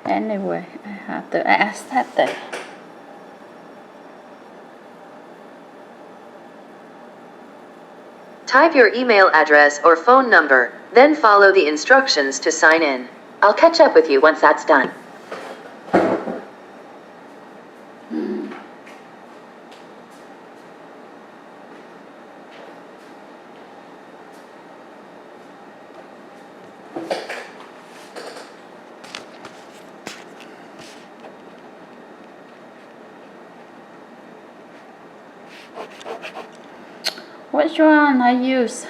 Anyway, I have to accept it. Type your email address or phone number, then follow the instructions to sign in. I'll catch up with you once that's done. Which one I use?